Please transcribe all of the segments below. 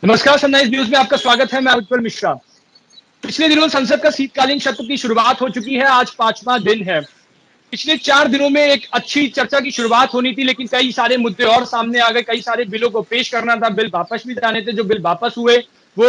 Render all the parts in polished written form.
नमस्कार, sunrise news में आपका स्वागत है। मैं उत्पल मिश्रा। पिछले दिनों संसद का शीतकालीन सत्र की शुरुआत हो चुकी है। आज 5वां दिन है। पिछले 4 दिनों में एक अच्छी चर्चा की शुरुआत होनी थी, लेकिन कई सारे मुद्दे और सामने आ गए। कई सारे बिलों को पेश करना था, बिल वापस भी जाने थे। जो बिल वापस हुए वो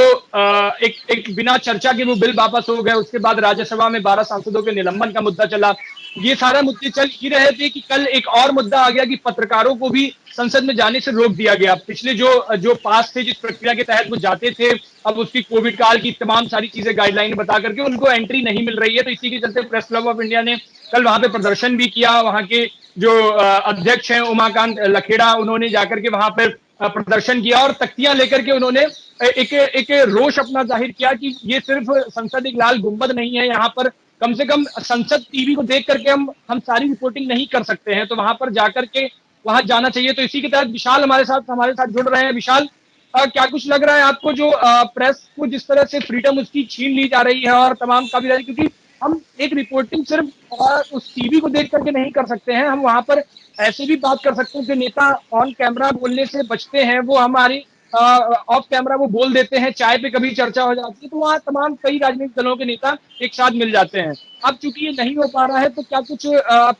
एक बिना चर्चा के वो बिल वापस हो गए। उसके बाद राज्यसभा में 12 सांसदों के निलंबन का मुद्दा चला। ये सारा मुद्दे चल ही रहे थे कि कल एक और मुद्दा आ गया कि पत्रकारों को भी संसद में जाने से रोक दिया गया। पिछले जो जो पास थे, जिस प्रक्रिया के तहत वो जाते थे, अब उसकी कोविड काल की तमाम सारी चीजें गाइडलाइन बता करके उनको एंट्री नहीं मिल रही है। तो इसी के चलते प्रेस क्लब ऑफ इंडिया ने कल वहां पे प्रदर्शन भी किया। वहां के जो अध्यक्ष हैं उमाकांत लखेड़ा, उन्होंने जाकर के वहां पर प्रदर्शन किया और तख्तियां लेकर के उन्होंने एक रोष अपना जाहिर किया कि ये सिर्फ संसद एक लाल गुंबद नहीं है। यहाँ पर कम से कम संसद टीवी को देख करके हम सारी रिपोर्टिंग नहीं कर सकते हैं, तो वहां पर जाकर के वहां जाना चाहिए। तो इसी के तहत विशाल हमारे साथ जुड़ रहे हैं। विशाल, क्या कुछ लग रहा है आपको जो प्रेस को जिस तरह से फ्रीडम उसकी छीन ली जा रही है और तमाम काबिल, क्योंकि हम एक रिपोर्टिंग सिर्फ उस टीवी को देख करके नहीं कर सकते हैं, हम वहां पर ऐसे भी बात कर सकते हैं कि नेता ऑन कैमरा बोलने से बचते हैं, वो हमारी ऑफ कैमरा वो बोल देते हैं। चाय पे कभी चर्चा हो जाती है तो वहाँ तमाम कई राजनीतिक दलों के नेता एक साथ मिल जाते हैं। अब चूंकि ये नहीं हो पा रहा है, तो क्या कुछ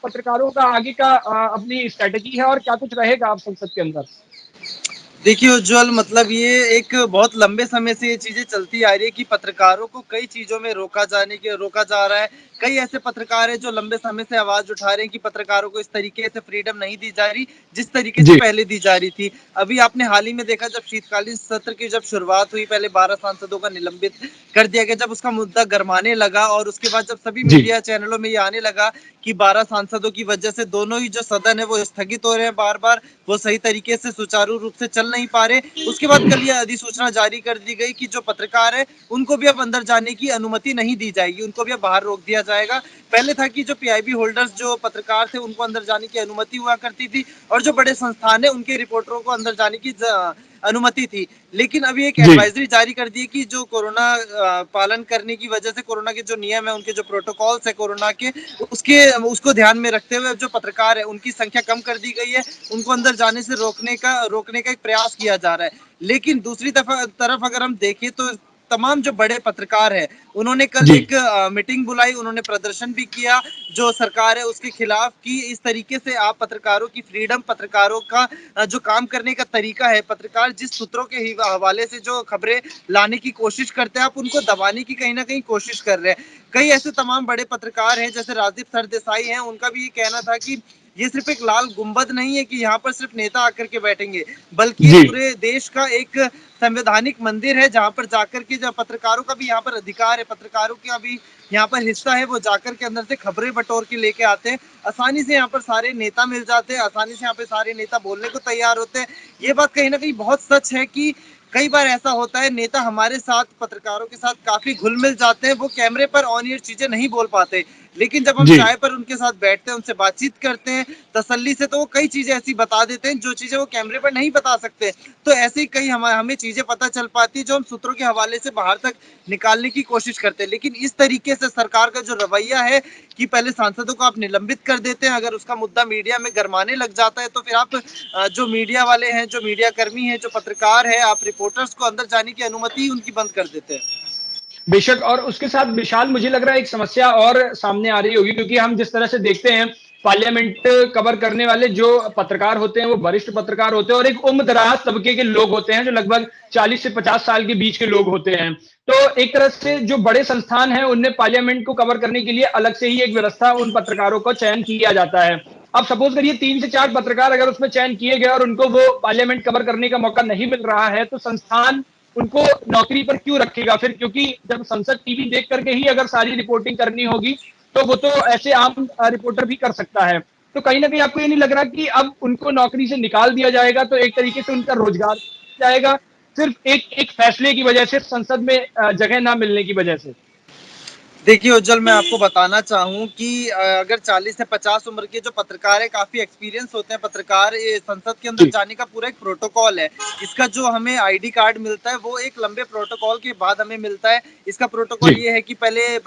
पत्रकारों का आगे का अपनी स्ट्रेटेजी है और क्या कुछ रहेगा आप संसद के अंदर? देखिए उज्जवल, मतलब ये एक बहुत लंबे समय से ये चीजें चलती आ रही है कि पत्रकारों को कई चीजों में रोका जा रहा है। कई ऐसे पत्रकार हैं जो लंबे समय से आवाज उठा रहे हैं कि पत्रकारों को इस तरीके से फ्रीडम नहीं दी जा रही जिस तरीके से पहले दी जा रही थी। अभी आपने हाल ही में देखा, जब शीतकालीन सत्र की जब शुरुआत हुई, पहले 12 सांसदों का निलंबित कर दिया गया। जब उसका मुद्दा गरमाने लगा और उसके बाद जब सभी मीडिया चैनलों में ये आने लगा कि 12 सांसदों की वजह से दोनों ही जो सदन है वो स्थगित हो रहे हैं, बार बार वो सही तरीके से सुचारू रूप से चल नहीं पा रहे। उसके बाद कल यह अधिसूचना जारी कर दी गई कि जो पत्रकार है उनको भी अब अंदर जाने की अनुमति नहीं दी जाएगी, उनको भी अब बाहर रोक दिया जाएगा। पहले था कि जो पीआईबी होल्डर्स जो पत्रकार थे उनको अंदर जाने की अनुमति हुआ करती थी और जो बड़े संस्थान है उनके रिपोर्टरों को अंदर जाने की अनुमति थी। लेकिन अभी एक एडवाइजरी जारी कर दी कि जो कोरोना पालन करने की वजह से, कोरोना के जो नियम है, उनके जो प्रोटोकॉल्स है कोरोना के, उसको ध्यान में रखते हुए जो पत्रकार है उनकी संख्या कम कर दी गई है। उनको अंदर जाने से रोकने का एक प्रयास किया जा रहा है। लेकिन दूसरी तरफ अगर हम देखें तो तमाम जो बड़े पत्रकार हैं उन्होंने कल एक मीटिंग बुलाई, उन्होंने प्रदर्शन भी किया जो सरकार है उसके खिलाफ, कि इस तरीके से आप पत्रकारों की फ्रीडम, पत्रकारों का जो काम करने का तरीका है, पत्रकार जिस सूत्रों के हवाले से जो खबरें लाने की कोशिश करते हैं, आप उनको दबाने की कहीं ना कहीं कोशिश कर रहे हैं। कई ऐसे तमाम बड़े पत्रकार हैं जैसे राजदीप सरदेसाई हैं, उनका भी ये कहना था कि ये सिर्फ एक लाल गुंबद नहीं है कि यहाँ पर सिर्फ नेता आकर के बैठेंगे, बल्कि ये पूरे देश का एक संवैधानिक मंदिर है जहाँ पर जाकर के जो पत्रकारों का भी यहाँ पर अधिकार है, पत्रकारों का भी यहाँ पर हिस्सा है, वो जाकर के अंदर से खबरें बटोर के लेके आते हैं। आसानी से यहाँ पर सारे नेता मिल जाते हैं, आसानी से यहाँ पे सारे नेता बोलने को तैयार होते हैं। ये बात कहीं ना कहीं बहुत सच है कि कई बार ऐसा होता है नेता हमारे साथ, पत्रकारों के साथ काफी घुल मिल जाते हैं, वो कैमरे पर ऑन एयर चीजें नहीं बोल पाते, लेकिन जब हम चाय पर उनके साथ बैठते हैं, उनसे बातचीत करते हैं तसल्ली से, तो वो कई चीजें ऐसी बता देते हैं जो चीजें वो कैमरे पर नहीं बता सकते। तो ऐसे ही कई हमें चीजें पता चल पाती जो हम सूत्रों के हवाले से बाहर तक निकालने की कोशिश करते हैं। लेकिन इस तरीके से सरकार का जो रवैया है कि पहले सांसदों को आप निलंबित कर देते हैं, अगर उसका मुद्दा मीडिया में गरमाने लग जाता है तो फिर आप जो मीडिया वाले हैं, जो मीडिया कर्मी हैं, जो पत्रकार है, आप रिपोर्टर्स को अंदर जाने की अनुमति उनकी बंद कर देते हैं। बेशक, और उसके साथ विशाल, मुझे लग रहा है एक समस्या और सामने आ रही होगी, क्योंकि हम जिस तरह से देखते हैं पार्लियामेंट कवर करने वाले जो पत्रकार होते हैं वो वरिष्ठ पत्रकार होते हैं और एक उम्र दराज तबके के लोग होते हैं जो लगभग 40 से 50 साल के बीच के लोग होते हैं। तो एक तरह से जो बड़े संस्थान हैं उनमें पार्लियामेंट को कवर करने के लिए अलग से ही एक व्यवस्था, उन पत्रकारों का चयन किया जाता है। अब सपोज करिए 3 से 4 पत्रकार अगर उसमें चयन किए गए और उनको वो पार्लियामेंट कवर करने का मौका नहीं मिल रहा है, तो संस्थान उनको नौकरी पर क्यों रखेगा फिर? क्योंकि जब संसद टीवी देख करके ही अगर सारी रिपोर्टिंग करनी होगी तो वो तो ऐसे आम रिपोर्टर भी कर सकता है। तो कहीं ना कहीं आपको ये नहीं लग रहा कि अब उनको नौकरी से निकाल दिया जाएगा तो एक तरीके से उनका रोजगार जाएगा, सिर्फ एक एक फैसले की वजह से, संसद में जगह ना मिलने की वजह से? देखिए उज्जवल, मैं आपको बताना चाहूँ कि अगर 40 से 50 उम्र के जो पत्रकार है, काफी एक्सपीरियंस होते हैं पत्रकार, ये संसद के अंदर जाने का पूरा एक प्रोटोकॉल है। इसका जो हमें आईडी कार्ड मिलता है वो एक लंबे प्रोटोकॉल के बाद हमें मिलता है। इसका प्रोटोकॉल ये है कि पहले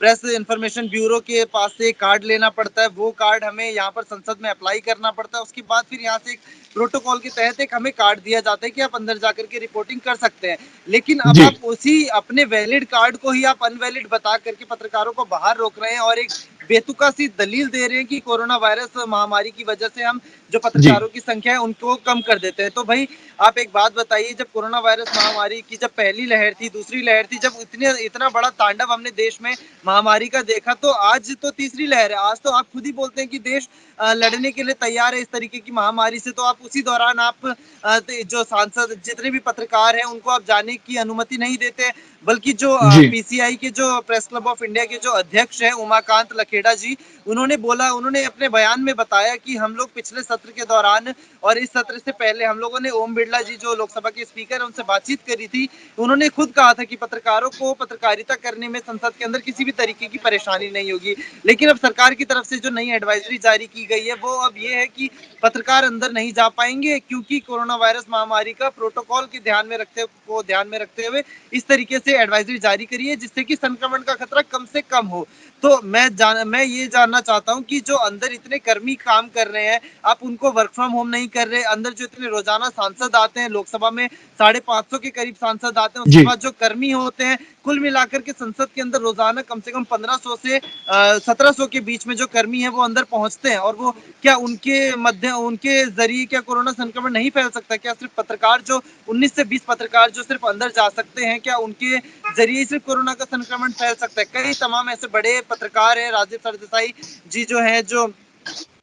प्रेस इंफॉर्मेशन ब्यूरो के पास से कार्ड लेना पड़ता है, वो कार्ड हमें यहाँ पर संसद में अप्लाई करना पड़ता है। उसके बाद फिर यहाँ से एक प्रोटोकॉल के तहत एक हमें कार्ड दिया जाता है कि आप अंदर जाकर के रिपोर्टिंग कर सकते हैं। लेकिन अब जी आप उसी अपने वैलिड कार्ड को ही आप अनवैलिड बता करके पत्रकारों को बाहर रोक रहे हैं और एक बेतुका सी दलील दे रहे हैं कि कोरोना वायरस महामारी की वजह से हम जो जी पत्रकारों की संख्या है उनको कम कर देते हैं। तो भाई आप एक बात बताइए, जब कोरोना वायरस महामारी की जब पहली लहर थी, दूसरी लहर थी, जब इतना बड़ा तांडव हमने देश में महामारी का देखा, तो आज तो तीसरी लहर है। आज तो आप खुद ही बोलते हैं कि देश लड़ने के लिए तैयार है इस तरीके की महामारी से। तो आप उसी दौरान आप जो सांसद जितने भी पत्रकार हैं उनको आप जाने की अनुमति नहीं देते, बल्कि जो जी पीसीआई के जो प्रेस क्लब ऑफ इंडिया के जो अध्यक्ष हैं उमाकांत लखेड़ा जी, उन्होंने अपने बयान में बताया कि हम लोग पिछले सत्र के दौरान और इस सत्र से पहले हम लोगों ने ओम बिरला जी जो लोकसभा के स्पीकर हैं उनसे बातचीत करी थी। उन्होंने खुद कहा था कि पत्रकारों को पत्रकारिता करने में संसद के अंदर किसी भी तरीके की परेशानी नहीं होगी। लेकिन अब सरकार की तरफ से जो नई एडवाइजरी जारी की गई है वो अब ये है कि पत्रकार अंदर नहीं जा पाएंगे, क्योंकि कोरोना वायरस महामारी का प्रोटोकॉल के ध्यान में रखते हुए इस तरीके से एडवाइजरी जारी करी है, जिससे कि संक्रमण का खतरा कम से कम हो। तो मैं ये जानना चाहता हूँ कि जो अंदर इतने कर्मी काम कर रहे हैं, आप उनको वर्क फ्रॉम होम नहीं कर रहे। अंदर जो इतने रोजाना सांसद आते हैं, लोकसभा में 550 के करीब सांसद आते हैं, उसके जी बाद जो कर्मी होते हैं, कुल मिलाकर के संसद के अंदर रोजाना कम से कम 1500 से 1700 के बीच में जो कर्मी है वो अंदर पहुंचते हैं। और वो क्या उनके जरिए क्या कोरोना संक्रमण नहीं फैल सकता? क्या सिर्फ पत्रकार जो 19 से 20 पत्रकार जो सिर्फ अंदर जा सकते हैं, क्या उनके जरिए सिर्फ कोरोना का संक्रमण फैल सकता है? कई तमाम ऐसे बड़े पत्रकार हैं, राजीव सरदेसाई जी जो हैं, जो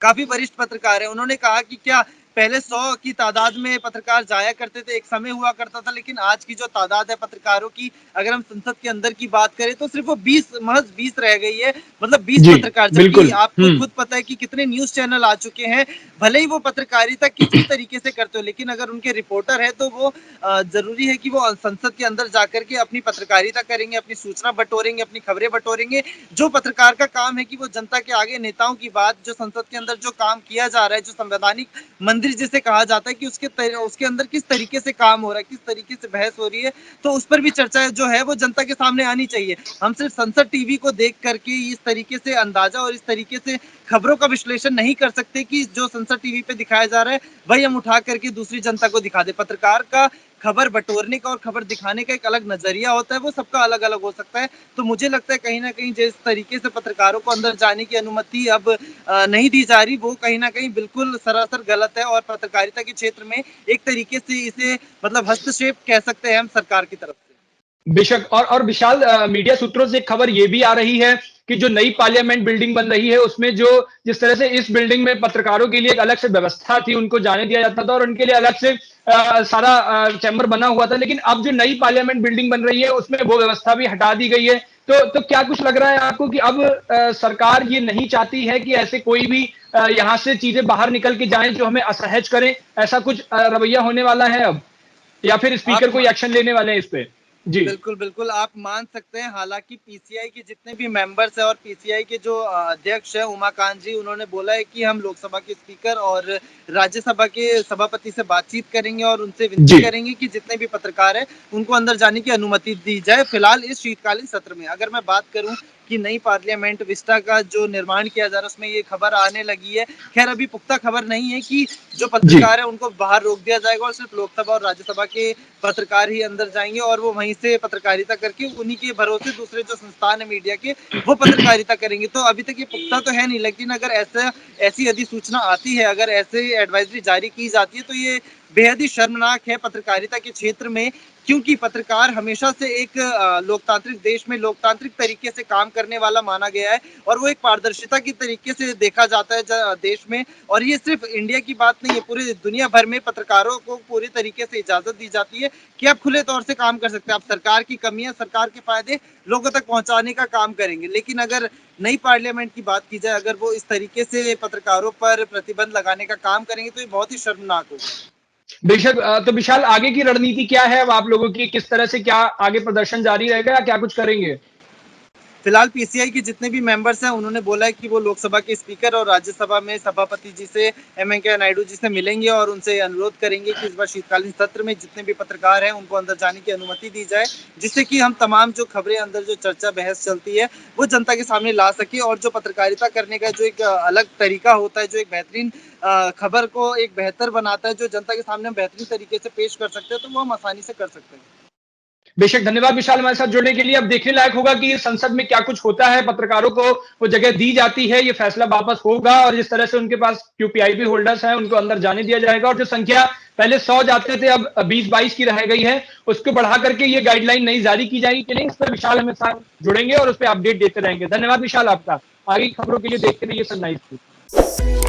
काफी वरिष्ठ पत्रकार है, उन्होंने कहा कि क्या पहले 100 की तादाद में पत्रकार जाया करते थे, एक समय हुआ करता था, लेकिन आज की जो तादाद है पत्रकारों की, अगर हम संसद के अंदर की बात करें तो सिर्फ वो 20 रह गई है। मतलब 20 जी पत्रकार, जबकि बिल्कुल आपको खुद पता है कि कितने न्यूज चैनल आ चुके हैं। भले ही वो पत्रकारिता किस भी तरीके से करते हो, लेकिन अगर उनके रिपोर्टर है तो वो जरूरी है कि वो संसद के अंदर जाकर के अपनी पत्रकारिता करेंगे, अपनी सूचना बटोरेंगे, अपनी खबरें बटोरेंगे। जो पत्रकार का काम है कि वो जनता के आगे नेताओं की बात, जो संसद के अंदर जो काम किया जा रहा है, जो संवैधानिक मंदिर जिसे कहा जाता है, कि उसके अंदर किस तरीके से काम हो रहा है, किस तरीके से बहस हो रही है, तो उस पर भी चर्चा जो है वो जनता के सामने आनी चाहिए। हम सिर्फ संसद टीवी को देख करके इस तरीके से अंदाजा और इस तरीके से खबरों का विश्लेषण नहीं कर सकते कि जो संसद टीवी पे दिखाया जा रहा है वही हम उठा करके दूसरी जनता को दिखा दे। पत्रकार का खबर बटोरने का और खबर दिखाने का एक अलग नजरिया होता है, वो सबका अलग अलग हो सकता है। तो मुझे लगता है कहीं ना कहीं जिस तरीके से पत्रकारों को अंदर जाने की अनुमति अब नहीं दी जा रही, वो कहीं ना कहीं बिल्कुल सरासर गलत है। और पत्रकारिता के क्षेत्र में एक तरीके से इसे मतलब हस्तक्षेप कह सकते हैं हम सरकार की तरफ से। बेशक। और विशाल, मीडिया सूत्रों से खबर यह भी आ रही है कि जो नई पार्लियामेंट बिल्डिंग बन रही है उसमें जो जिस तरह से इस बिल्डिंग में पत्रकारों के लिए एक अलग से व्यवस्था थी, उनको जाने दिया जाता था और उनके लिए अलग से सारा चैम्बर बना हुआ था, लेकिन अब जो नई पार्लियामेंट बिल्डिंग बन रही है उसमें वो व्यवस्था भी हटा दी गई है। तो क्या कुछ लग रहा है आपको कि अब सरकार ये नहीं चाहती है कि ऐसे कोई भी यहाँ से चीजें बाहर निकल के जाएं जो हमें असहज करें? ऐसा कुछ रवैया होने वाला है अब, या फिर स्पीकर आप कोई एक्शन लेने वाले हैं इस पे? जी बिल्कुल, बिल्कुल, आप मान सकते हैं। हालाँकि पीसीआई के जितने भी मेंबर्स हैं और पीसीआई के जो अध्यक्ष हैं उमाकांत जी, उन्होंने बोला है कि हम लोकसभा के स्पीकर और राज्यसभा के सभापति से बातचीत करेंगे और उनसे विनती जी करेंगे कि जितने भी पत्रकार हैं, उनको अंदर जाने की अनुमति दी जाए, फिलहाल इस शीतकालीन सत्र में। अगर मैं बात करूँ कि नई पार्लियामेंट विस्टा का जो निर्माण किया जा रहा है, उसमें ये खबर आने लगी है। खैर अभी पुख्ता खबर नहीं है कि जो जी पत्रकार है उनको बाहर रोक दिया जाएगा और सिर्फ लोकसभा और राज्यसभा के पत्रकार ही अंदर जाएंगे और वो वहीं से पत्रकारिता करके उन्हीं के भरोसे दूसरे जो संस्थान है मीडिया के, वो पत्रकारिता करेंगे। तो अभी तक ये पुख्ता तो है नहीं, लेकिन अगर ऐसी अधिसूचना आती है, अगर ऐसे एडवाइजरी जारी की जाती है, तो ये बेहद ही शर्मनाक है पत्रकारिता के क्षेत्र में। क्योंकि पत्रकार हमेशा से एक लोकतांत्रिक देश में लोकतांत्रिक तरीके से काम करने वाला माना गया है और वो एक पारदर्शिता की तरीके से देखा जाता है देश में। और ये सिर्फ इंडिया की बात नहीं है, पूरी दुनिया भर में पत्रकारों को पूरी तरीके से इजाजत दी जाती है कि आप खुले तौर से काम कर सकते हैं। आप सरकार की कमियां, सरकार के फायदे लोगों तक पहुंचाने का काम करेंगे। लेकिन अगर नई पार्लियामेंट की बात की जाए, अगर वो इस तरीके से पत्रकारों पर प्रतिबंध लगाने का काम करेंगे तो ये बहुत ही शर्मनाक होगा। बेशक। तो विशाल, आगे की रणनीति क्या है अब आप लोगों की? किस तरह से क्या आगे प्रदर्शन जारी रहेगा या क्या कुछ करेंगे? फिलहाल पीसीआई के जितने भी मेंबर्स हैं उन्होंने बोला है कि वो लोकसभा के स्पीकर और राज्यसभा में सभापति जी से एम वेंकैया नायडू जी से मिलेंगे और उनसे अनुरोध करेंगे कि इस बार शीतकालीन सत्र में जितने भी पत्रकार हैं उनको अंदर जाने की अनुमति दी जाए, जिससे कि हम तमाम जो खबरें अंदर जो चर्चा बहस चलती है वो जनता के सामने ला सके और जो पत्रकारिता करने का जो एक अलग तरीका होता है, जो एक बेहतरीन खबर को एक बेहतर बनाता है, जो जनता के सामने हम बेहतरीन तरीके से पेश कर सकते हैं, तो वो हम आसानी से कर सकते हैं। बेशक, धन्यवाद विशाल हमारे साथ जुड़ने के लिए। अब देखने लायक होगा कि संसद में क्या कुछ होता है, पत्रकारों को वो जगह दी जाती है, ये फैसला वापस होगा और जिस तरह से उनके पास क्यूपीआईबी होल्डर्स हैं उनको अंदर जाने दिया जाएगा और जो संख्या पहले 100 जाते थे अब 20-22 की रह गई है, उसको बढ़ा करके ये गाइडलाइन नई जारी की जाएगी कि नहीं, इस पर विशाल हमें साथ जुड़ेंगे और उस पर अपडेट देते रहेंगे। धन्यवाद विशाल आपका। आगे की खबरों के लिए देखते रहिए सन 9 न्यूज़।